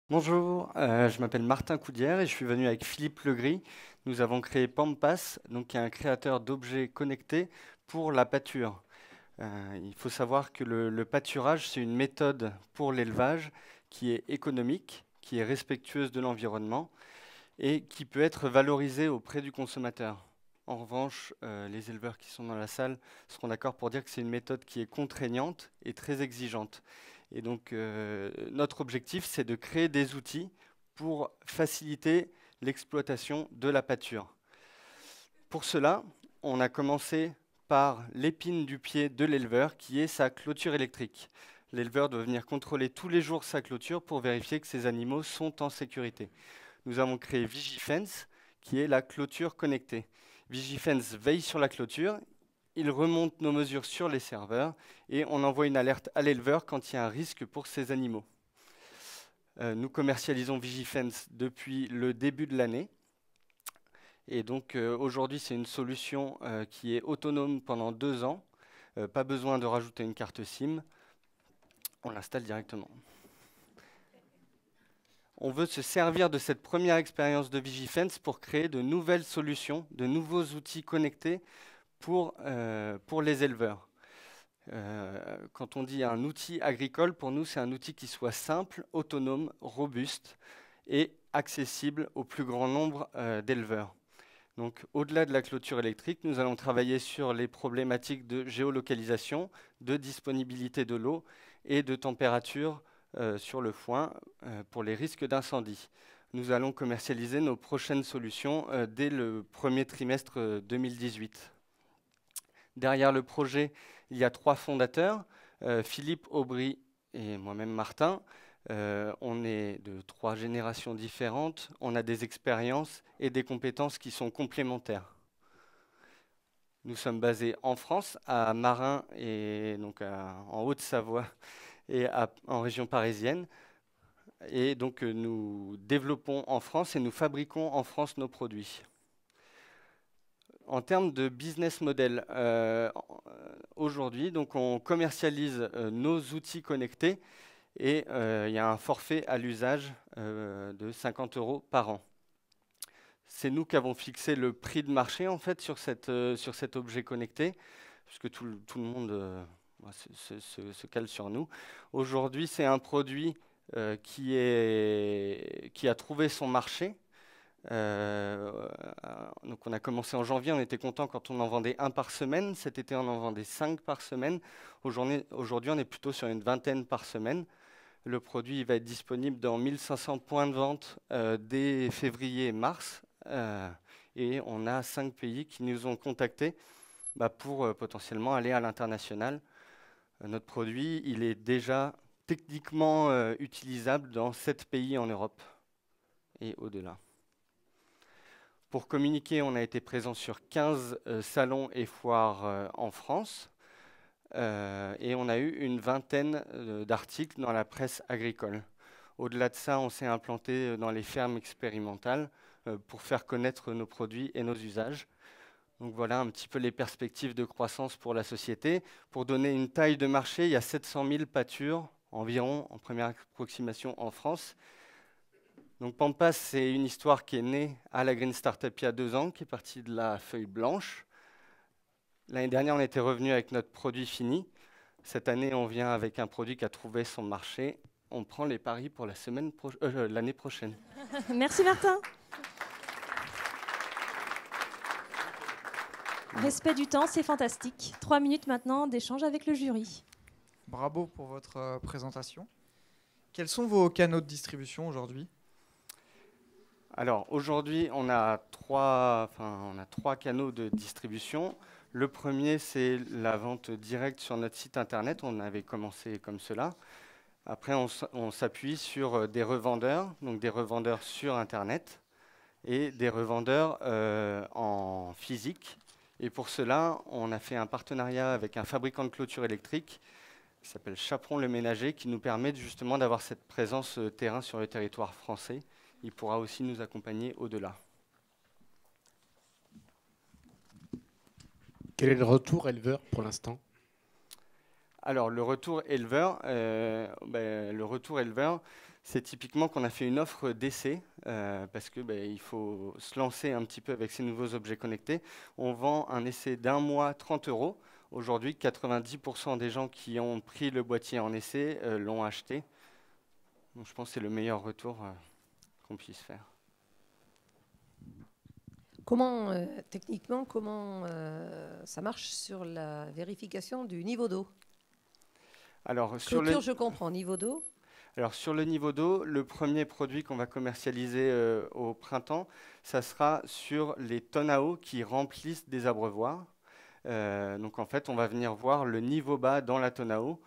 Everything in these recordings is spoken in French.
Bonjour, je m'appelle Martin Coudière et je suis venu avec Philippe Legris. Nous avons créé Pampas, donc qui est un créateur d'objets connectés pour la pâture. Il faut savoir que le pâturage, c'est une méthode pour l'élevage qui est économique, qui est respectueuse de l'environnement et qui peut être valorisée auprès du consommateur. En revanche, les éleveurs qui sont dans la salle seront d'accord pour dire que c'est une méthode qui est contraignante et très exigeante. Et donc, notre objectif, c'est de créer des outils pour faciliter l'exploitation de la pâture. Pour cela, on a commencé par l'épine du pied de l'éleveur, qui est sa clôture électrique. L'éleveur doit venir contrôler tous les jours sa clôture pour vérifier que ses animaux sont en sécurité. Nous avons créé Vigifence, qui est la clôture connectée. Vigifence veille sur la clôture, il remonte nos mesures sur les serveurs et on envoie une alerte à l'éleveur quand il y a un risque pour ses animaux. Nous commercialisons Vigifence depuis le début de l'année. Et donc aujourd'hui, c'est une solution qui est autonome pendant 2 ans. Pas besoin de rajouter une carte SIM. On l'installe directement. On veut se servir de cette première expérience de Vigifence pour créer de nouvelles solutions, de nouveaux outils connectés pour les éleveurs. Quand on dit un outil agricole, pour nous, c'est un outil qui soit simple, autonome, robuste et accessible au plus grand nombre d'éleveurs. Donc, au-delà de la clôture électrique, nous allons travailler sur les problématiques de géolocalisation, de disponibilité de l'eau et de température sur le foin pour les risques d'incendie. Nous allons commercialiser nos prochaines solutions dès le premier trimestre 2018. Derrière le projet, il y a 3 fondateurs, Philippe, Aubry et moi-même Martin. On est de 3 générations différentes, on a des expériences et des compétences qui sont complémentaires. Nous sommes basés en France, à Marin et donc en Haute-Savoie et en région parisienne. Et donc nous développons en France et nous fabriquons en France nos produits. En termes de business model, aujourd'hui, donc on commercialise nos outils connectés et il y a un forfait à l'usage de 50 € par an. C'est nous qui avons fixé le prix de marché en fait sur cet objet connecté, puisque tout le monde se cale sur nous. Aujourd'hui, c'est un produit qui a trouvé son marché. Donc on a commencé en janvier, on était content quand on en vendait 1 par semaine. Cet été, on en vendait 5 par semaine. Aujourd'hui, on est plutôt sur une vingtaine par semaine. Le produit va être disponible dans 1500 points de vente dès février et mars. Et on a 5 pays qui nous ont contactés pour potentiellement aller à l'international. Notre produit, il est déjà techniquement utilisable dans 7 pays en Europe et au-delà. Pour communiquer, on a été présent sur 15 salons et foires en France. Et on a eu une vingtaine d'articles dans la presse agricole. Au-delà de ça, on s'est implanté dans les fermes expérimentales pour faire connaître nos produits et nos usages. Donc voilà un petit peu les perspectives de croissance pour la société. Pour donner une taille de marché, il y a 700 000 pâtures environ en première approximation en France. Donc Pampas, c'est une histoire qui est née à la Green Startup il y a 2 ans, qui est partie de la feuille blanche. L'année dernière, on était revenu avec notre produit fini. Cette année, on vient avec un produit qui a trouvé son marché. On prend les paris pour l'année prochaine. Merci Martin. Respect du temps, c'est fantastique. 3 minutes maintenant d'échange avec le jury. Bravo pour votre présentation. Quels sont vos canaux de distribution aujourd'hui ? Alors aujourd'hui, on a 3 canaux de distribution. Le premier, c'est la vente directe sur notre site internet. On avait commencé comme cela. Après, on s'appuie sur des revendeurs, donc des revendeurs sur internet et des revendeurs en physique. Et pour cela, on a fait un partenariat avec un fabricant de clôture électrique qui s'appelle Chaperon Le Ménager, qui nous permet justement d'avoir cette présence terrain sur le territoire français. Il pourra aussi nous accompagner au-delà. Quel est le retour éleveur pour l'instant ? Alors, le retour éleveur, c'est typiquement qu'on a fait une offre d'essai parce que il faut se lancer un petit peu avec ces nouveaux objets connectés. On vend un essai d'1 mois 30 €. Aujourd'hui, 90% des gens qui ont pris le boîtier en essai l'ont acheté. Donc, je pense que c'est le meilleur retour qu'on puisse faire. Techniquement, comment ça marche sur la vérification du niveau d'eau? Alors, Clôture, je comprends, niveau d'eau. Alors sur le niveau d'eau, le premier produit qu'on va commercialiser au printemps, ça sera sur les tonnes à eau qui remplissent des abreuvoirs. Donc en fait, on va venir voir le niveau bas dans la tonne à eau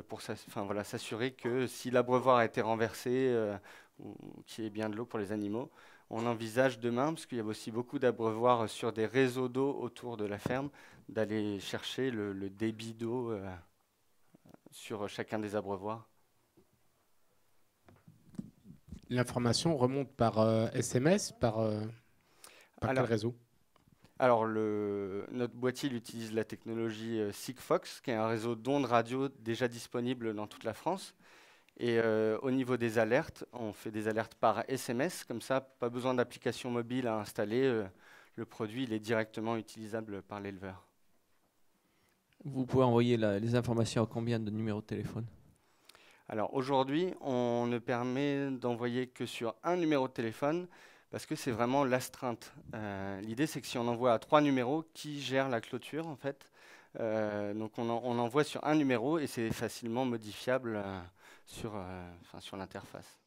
pour s'assurer que si l'abreuvoir a été renversé ou qu'il y ait bien de l'eau pour les animaux. On envisage demain, parce qu'il y a aussi beaucoup d'abreuvoirs sur des réseaux d'eau autour de la ferme, d'aller chercher le débit d'eau sur chacun des abreuvoirs. L'information remonte par SMS, par quel réseau? Alors, notre boîtier il utilise la technologie Sigfox, qui est un réseau d'ondes radio déjà disponible dans toute la France. Et au niveau des alertes, on fait des alertes par SMS, comme ça, pas besoin d'application mobile à installer. Le produit il est directement utilisable par l'éleveur. Vous pouvez envoyer les informations à combien de numéros de téléphone? Alors aujourd'hui, on ne permet d'envoyer que sur un numéro de téléphone parce que c'est vraiment l'astreinte. L'idée, c'est que si on envoie à 3 numéros, qui gère la clôture en fait? Donc on envoie sur un numéro et c'est facilement modifiable sur l'interface.